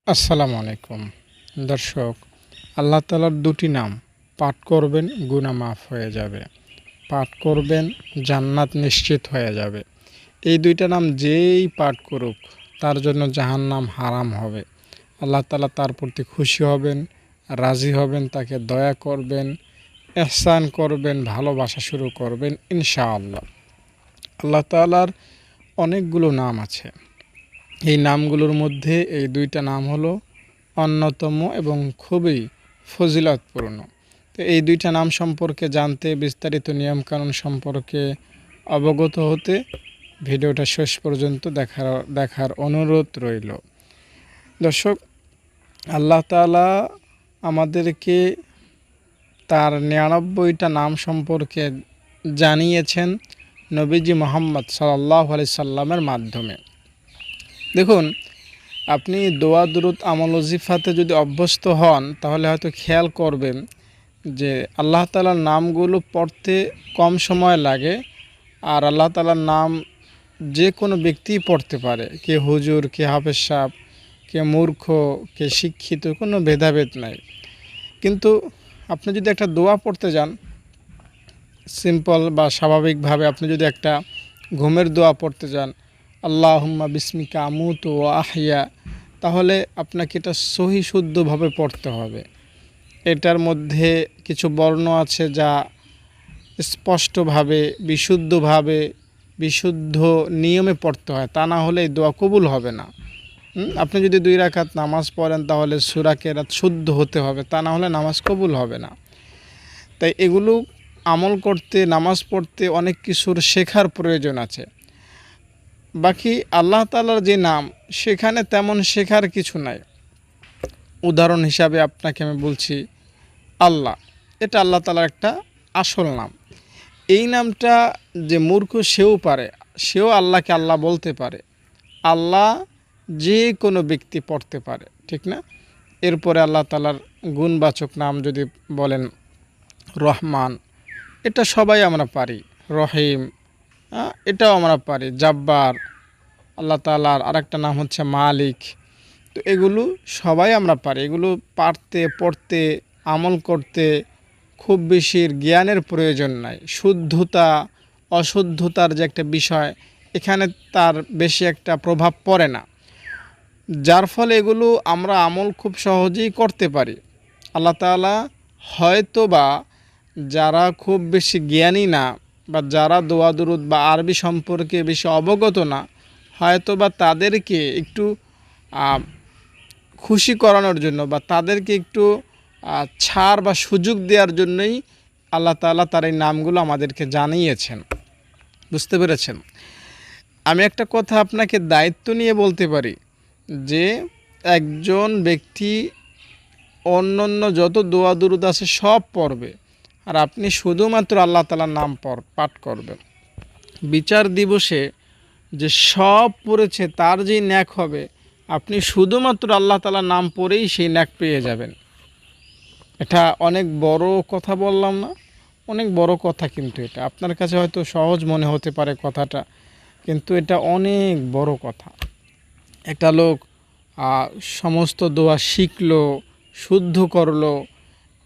আসসালামু আলাইকুম দর্শক। আল্লাহ তাআলার দুটি নাম পাঠ করবেন, গুনাহ মাফ হয়ে যাবে। পাঠ করবেন, জান্নাত নিশ্চিত হয়ে যাবে। এই দুইটা নাম যেই পাঠ করুক তার জন্য জাহান্নাম হারাম হবে। আল্লাহ তাআলা তার প্রতি খুশি হবেন, রাজি হবেন, তাকে দয়া করবেন, ইহসান করবেন, ভালোবাসা শুরু করবেন ইনশাআল্লাহ। আল্লাহ তাআলার অনেকগুলো নাম আছে। এই নামগুলোর মধ্যে এই দুইটা নাম হলো অন্যতম এবং খুবই ফজিলতপূর্ণ। তো এই দুইটা নাম সম্পর্কে জানতে, বিস্তারিত নিয়মকানুন সম্পর্কে অবগত হতে ভিডিওটা শেষ পর্যন্ত দেখার অনুরোধ রইল। দর্শক, আল্লাহ তাআলা আমাদেরকে তার ৯৯টা নাম সম্পর্কে জানিয়েছেন নবীজি মুহাম্মদ সাল্লাল্লাহু আলাইহি সাল্লামের মাধ্যমে। দেখুন, আপনি দোয়া দুরূদ আমল ওজিফাতে যদি অভ্যস্ত হন তাহলে হয়তো খেয়াল করবেন যে আল্লাহ তাআলার নামগুলো পড়তে কম সময় লাগে। আর আল্লাহ তাআলার নাম যে কোনো ব্যক্তিই পড়তে পারে, কে হুজুর, কে হাফেজ সাহেব, কে মূর্খ, কে শিক্ষিত, কোনো ভেদাভেদ নাই। কিন্তু আপনি যদি একটা দোয়া পড়তে যান, সিম্পল বা স্বাভাবিকভাবে আপনি যদি একটা ঘুমের দোয়া পড়তে যান, আল্লাহুম্মা বিসমিকা আমুতু ওয়া আহইয়া, তাহলে আপনাকে এটা সহি শুদ্ধভাবে পড়তে হবে। এটার মধ্যে কিছু বর্ণ আছে যা স্পষ্টভাবে, বিশুদ্ধভাবে, বিশুদ্ধ নিয়মে পড়তে হয়, তা না হলে এই দোয়া কবুল হবে না। আপনি যদি 2 রাকাত নামাজ পড়েন তাহলে সূরা কেরাত শুদ্ধ হতে হবে, তা না হলে নামাজ কবুল হবে না। তাই এগুলো আমল করতে, নামাজ পড়তে অনেক কিছুর শেখার প্রয়োজন আছে। বাকি আল্লাহ তাআলার যে নাম, সেখানে তেমন শেখার কিছু নাই। উদাহরণ হিসাবে আপনাকে আমি বলছি, আল্লাহ, এটা আল্লাহ তাআলার একটা আসল নাম। এই নামটা যে মূর্খ সেও পারে, সেও আল্লাহকে আল্লাহ বলতে পারে। আল্লাহ যে কোনো ব্যক্তি পড়তে পারে, ঠিক না? এরপরে আল্লাহ তাআলার গুণবাচক নাম যদি বলেন, রহমান, এটা সবাই আমরা পারি। রহিম, এটাও আমরা পারি। জাব্বার, আল্লাহ তাআলার আরেকটা নাম হচ্ছে মালিক। তো এগুলো সবাই আমরা পারি। এগুলো পারতে, পড়তে, আমল করতে খুব বেশি জ্ঞানের প্রয়োজন নাই। শুদ্ধতা অশুদ্ধতার যে একটা বিষয়, এখানে তার বেশি একটা প্রভাব পড়ে না, যার ফলে এগুলো আমরা আমল খুব সহজেই করতে পারি। আল্লাহ তাআলা হয়তো বা যারা খুব বেশি জ্ঞানী না, বা যারা দোয়া দুরূদ বা আরবি সম্পর্কে বেশি অবগত না, হয়তো বা তাদেরকে একটু খুশি করানোর জন্য বা তাদেরকে একটু ছাড় বা সুযোগ দেওয়ার জন্যই আল্লাহ তাআলা তার এই নামগুলো আমাদেরকে জানিয়েছেন। বুঝতে পেরেছেন? আমি একটা কথা আপনাকে দায়িত্ব নিয়ে বলতে পারি যে একজন ব্যক্তি অন্য যত দোয়া দুরূদ আছে সব পড়বে, আর আপনি শুধুমাত্র আল্লাহ তাআলার নাম পাঠ করবেন। বিচার দিবসে যে সব পড়েছে তার যেই ন্যাক হবে, আপনি শুধুমাত্র আল্লাহ তাআলার নাম পড়েই সেই ন্যাক পেয়ে যাবেন। এটা অনেক বড় কথা বললাম না? অনেক বড় কথা, কিন্তু এটা আপনার কাছে হয়তো সহজ মনে হতে পারে কথাটা, কিন্তু এটা অনেক বড় কথা। একটা লোক সমস্ত দোয়া শিখলো, শুদ্ধ করলো,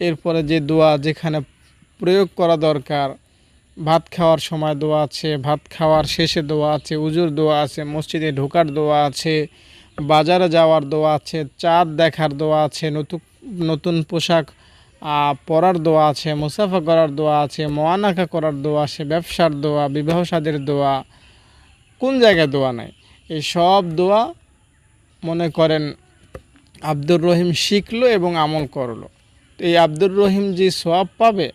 এরপরে যে দোয়া যেখানে প্রয়োগ করা দরকার, ভাত খাওয়ার সময় দোয়া আছে, ভাত খাওয়ার শেষে দোয়া আছে, উজুর দোয়া আছে, মসজিদে ঢোকার দোয়া আছে, বাজারে যাওয়ার দোয়া আছে, চাঁদ দেখার দোয়া আছে, নতুন পোশাক পরার দোয়া আছে, মুসাফা করার দোয়া আছে, মোয়ানাকা করার দোয়া আছে, ব্যবসার দোয়া, বিবাহ শাদীর দোয়া, কোন জায়গায় দোয়া নাই? এই সব দোয়া মনে করেন আব্দুর রহিম শিখলো এবং আমল করলো। তো এই আব্দুর রহিম যে সওয়াব পাবে,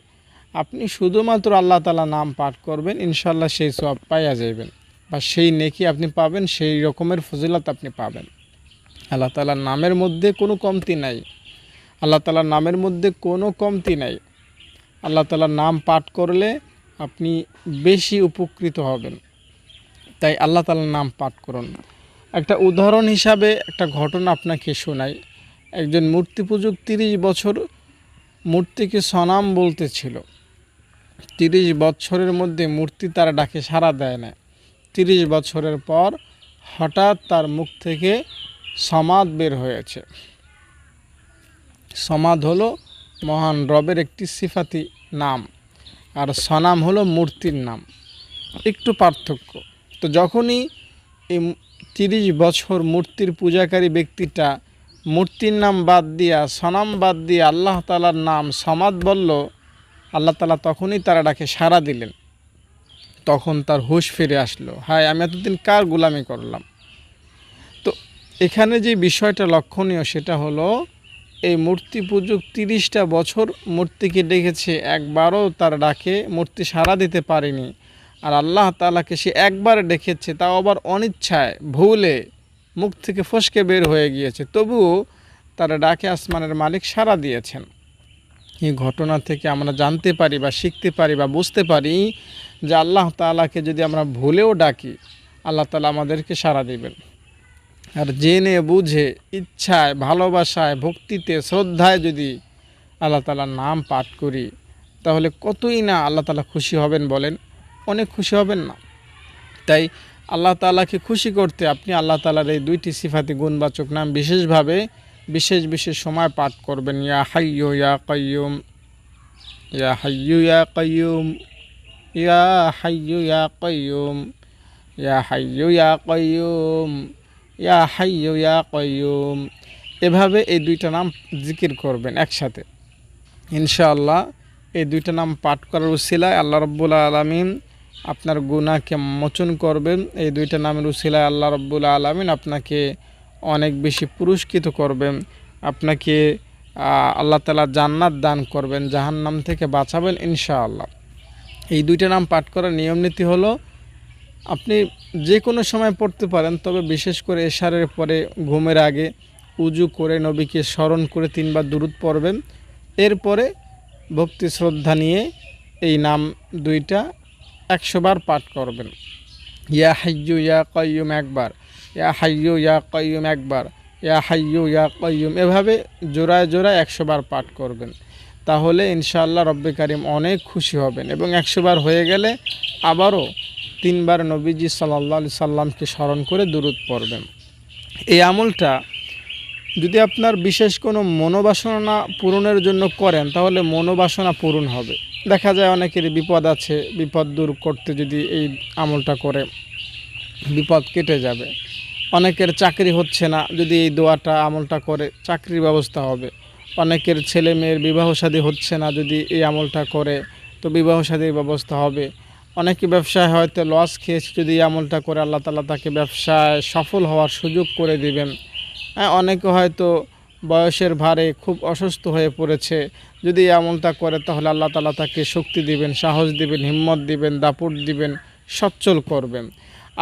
আপনি শুধুমাত্র আল্লাহ তাআলা নাম পাঠ করবেন, ইনশাআল্লাহ সেই সওয়াব পাইয়া যাবেন, বা সেই নেকি আপনি পাবেন, সেই রকমের ফজিলত আপনি পাবেন। আল্লাহ তাআলার নামের মধ্যে কোনো কমতি নাই। আল্লাহ তাআলার নামের মধ্যে কোনো কমতি নাই। আল্লাহ তাআলার নাম পাঠ করলে আপনি বেশি উপকৃত হবেন। তাই আল্লাহ তাআলার নাম পাঠ করুন। একটা উদাহরণ হিসাবে একটা ঘটনা আপনাকে শোনাই। একজন মূর্তি পূজক 30 বছর মূর্তিকে সনাম বলতেছিল। 30 বছরের মধ্যে মূর্তি তার ডাকে সাড়া দেয় না। 30 বছরের পর হঠাৎ তার মুখ থেকে সমাদ বের হয়েছে। সমাদ হলো মহান রবের একটি সিফাতি নাম, আর সনাম হলো মূর্তির নাম, একটু পার্থক্য। তো যখনই এই 30 বছর মূর্তির পূজাকারী ব্যক্তিটা মূর্তির নাম বাদ দিয়া, সনাম বাদ দিয়ে আল্লাহ তাআলার নাম সমাদ বলল, আল্লাহ তাআলা তখনই তার ডাকে সাড়া দিলেন। তখন তার হুঁশ ফিরে আসলো, হায় আমি এতদিন কার গোলামি করলাম। তো এখানে যে বিষয়টা লক্ষণীয় সেটা হলো, এই মূর্তি পূজক 30টা বছর মূর্তিকে ডেকেছে, একবারও তার ডাকে মূর্তি সাড়া দিতে পারেনি। আর আল্লাহ তাআলাকে সে একবার ডেকেছে, তাও আবার অনিচ্ছায়, ভুলে, মুখ থেকে ফসকে বের হয়ে গিয়েছে, তবুও তার ডাকে আসমানের মালিক সাড়া দিয়েছেন। এই ঘটনা থেকে আমরা জানতে পারি বা শিখতে পারি বা বুঝতে পারি যে আল্লাহ তাআলাকে যদি আমরা ভুলেও ডাকি, আল্লাহ তাআলা আমাদেরকে সাড়া দিবেন। আর জেনে বুঝে, ইচ্ছায়, ভালোবাসায়, ভক্তিতে, শ্রদ্ধায় যদি আল্লাহ তাআলার নাম পাঠ করি, তাহলে কতই না আল্লাহ তাআলা খুশি হবেন বলেন, অনেক খুশি হবেন না? তাই আল্লাহ তাআলাকে খুশি করতে আপনি আল্লাহ তাআলার এই 2টি সিফাতি গুণবাচক নাম বিশেষভাবে বিশেষ বিশেষ সময় পাঠ করবেন। ইয়া হাইয়্যু ইয়া কাইয়্যুম, ইয়া হাইয়্যু ইয়া কাইয়্যুম, ইয়া হাইয়্যু ইয়া কাইয়্যুম, ইয়া হাইয়্যু ইয়া কাইয়্যুম, ইয়া হাইয়্যু ইয়া কাইয়্যুম। এভাবে এই 2টা নাম জিকির করবেন একসাথে। ইনশাআল্লাহ এই 2টা নাম পাঠ করার উসিলায় আল্লাহ রাব্বুল আলামিন আপনার গুনাহকে মোচন করবেন। এই 2টা নামের উসিলায় আল্লাহ রাব্বুল আলামিন আপনাকে অনেক বেশি পুরস্কৃত করবেন। আপনাকে আল্লাহ তাআলা জান্নাত দান করবেন, জাহান্নাম থেকে বাঁচাবেন ইনশাআল্লাহ। এই 2টা নাম পাঠ করার নিয়ম নীতি হলো, আপনি যে কোনো সময় পড়তে পারেন, তবে বিশেষ করে এশারের পরে ঘুমের আগে উজু করে নবীকে স্মরণ করে 3 বার দুরূদ পড়বেন। এরপরে ভক্তি শ্রদ্ধা নিয়ে এই নাম 2টা 100 বার পাঠ করবেন। ইয়া হাইয়্যু ইয়া কাইয়্যুম একবার, ইয়া হাইয়্যু ইয়া কাইয়্যুম একবার, ইয়া হাইয়্যু ইয়া কাইয়্যুম, এভাবে জোড়ায় জোড়ায় 100 বার পাঠ করবেন। তাহলে ইনশাআল্লাহ রব্বে কারিম অনেক খুশি হবেন। এবং 100 বার হয়ে গেলে আবারও 3 বার নবীজি সাল্লাল্লাহু আলাইহি সাল্লামকে স্মরণ করে দুরূদ পড়বেন। এই আমলটা যদি আপনার বিশেষ কোনো মনোবাসনা পূরণের জন্য করেন, তাহলে মনোবাসনা পূরণ হবে। দেখা যায় অনেকের বিপদ আছে, বিপদ দূর করতে যদি এই আমলটা করে বিপদ কেটে যাবে। অনেকের চাকরি হচ্ছে না, যদি এই দোয়াটা আমলটা করে চাকরির ব্যবস্থা হবে। অনেকের ছেলে মেয়ের বিবাহ শাদী হচ্ছে না, যদি এই আমলটা করে তো বিবাহ শাদীর ব্যবস্থা হবে। অনেকে ব্যবসায় হয়তো লস খেয়েছে, যদি এই আমলটা করে আল্লাহ তাআলা তাকে ব্যবসায় সফল হওয়ার সুযোগ করে দিবেন। অনেকে হয়তো বয়সের ভারে খুব অসুস্থ হয়ে পড়েছে, যদি এই আমলটা করে তাহলে আল্লাহ তাআলা তাকে শক্তি দিবেন, সাহস দিবেন, হিম্মত দিবেন, দাপট দিবেন, সচ্ছল করবেন।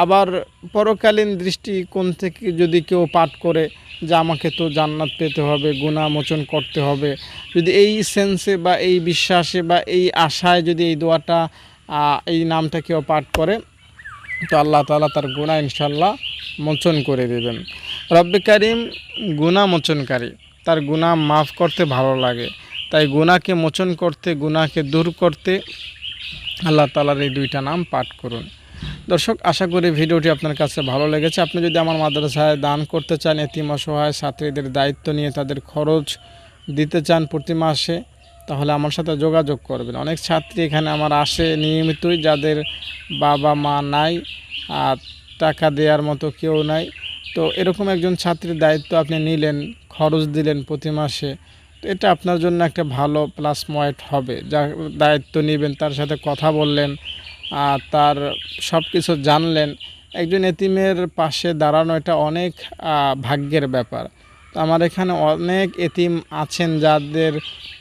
আবার পরকালীন দৃষ্টিকোণ থেকে যদি কেউ পাঠ করে যে আমাকে তো জান্নাত পেতে হবে, গুনাহ মোচন করতে হবে, যদি এই সেন্সে বা এই বিশ্বাসে বা এই আশায় যদি এই দোয়াটা এই নামটা কেউ পাঠ করে, তো আল্লাহ তাআলা তার গুনাহ ইনশাআল্লাহ মোচন করে দেবেন। রব্বে কারিম গুনাহ মোচনকারী, তার গুনাহ মাফ করতে ভালো লাগে। তাই গুনাহকে মোচন করতে, গুনাহকে দূর করতে আল্লাহ তাআলার এই 2টা নাম পাঠ করুন। দর্শক, আশা করি ভিডিওটি আপনার কাছে ভালো লেগেছে। আপনি যদি আমার মাদ্রাসায় দান করতে চান, এতিম অসহায় ছাত্রীদের দায়িত্ব নিয়ে তাদের খরচ দিতে চান প্রতি মাসে, তাহলে আমার সাথে যোগাযোগ করবেন। অনেক ছাত্রী এখানে আমার আসে নিয়মিতই, যাদের বাবা মা নাই, টাকা দেওয়ার মতো কেউ নাই। তো এরকম একজন ছাত্রীর দায়িত্ব আপনি নিলেন, খরচ দিলেন প্রতি মাসে, তো এটা আপনার জন্য একটা ভালো প্লাস পয়েন্ট হবে। যার দায়িত্ব নেবেন তার সাথে কথা বললেন, তার সব কিছু জানলেন। একজন এতিমের পাশে দাঁড়ানো এটা অনেক ভাগ্যের ব্যাপার। তো আমার এখানে অনেক এতিম আছেন যাদের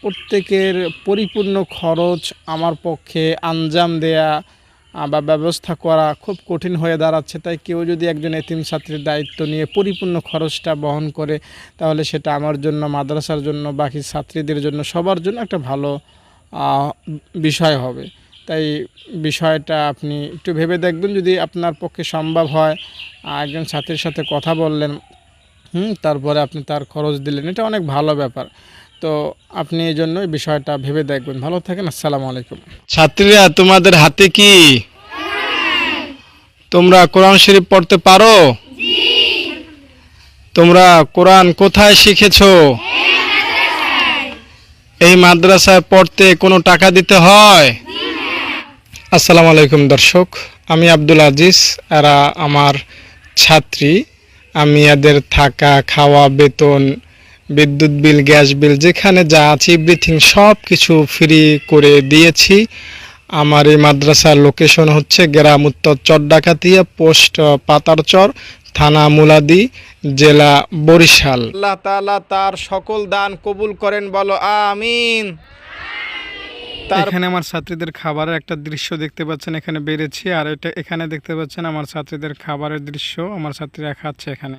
প্রত্যেকের পরিপূর্ণ খরচ আমার পক্ষে আঞ্জাম দেয়া বা ব্যবস্থা করা খুব কঠিন হয়ে দাঁড়াচ্ছে। তাই কেউ যদি একজন এতিম ছাত্রীর দায়িত্ব নিয়ে পরিপূর্ণ খরচটা বহন করে, তাহলে সেটা আমার জন্য, মাদ্রাসার জন্য, বাকি ছাত্রীদের জন্য, সবার জন্য একটা ভালো বিষয় হবে। তাই বিষয়টা আপনি একটু ভেবে দেখবেন। যদি আপনার পক্ষে সম্ভব হয়, একজন ছাত্রীর সাথে কথা বললেন, তারপরে আপনি তার খরচ দিলেন, এটা অনেক ভালো ব্যাপার। তো আপনি এই জন্য বিষয়টা ভেবে দেখবেন। ভালো থাকেন। আসসালামু আলাইকুম। ছাত্রীরা, তোমাদের হাতে কি তোমরা কোরআন শরীফ পড়তে পারো? তোমরা কোরআন কোথায় শিখেছো? এই মাদ্রাসায় পড়তে কোনো টাকা দিতে হয়? আসসালামু আলাইকুম দর্শক, আমি আব্দুল আজিজ। এরা আমার ছাত্রী। আমি এদের থাকা, খাওয়া, বেতন, বিদ্যুৎ বিল, গ্যাস বিল, যেখানে যা আছে এভরিথিং সব কিছু ফ্রি করে দিয়েছি। আমার এই মাদ্রাসার লোকেশন হচ্ছে গ্রাম উত্তর চরডাকাতিয়া, পোস্ট পাতারচর, থানা মুলাদি, জেলা বরিশাল। আল্লাহ তাআলা তার সকল দান কবুল করেন, বলো আমিন। এখানে আমার ছাত্রীদের খাবারের একটা দৃশ্য দেখতে পাচ্ছেন, এখানে বেড়েছি। আর এখানে দেখতে পাচ্ছেন আমার ছাত্রীদের খাবারের দৃশ্য, আমার ছাত্রীরা খাচ্ছে এখানে।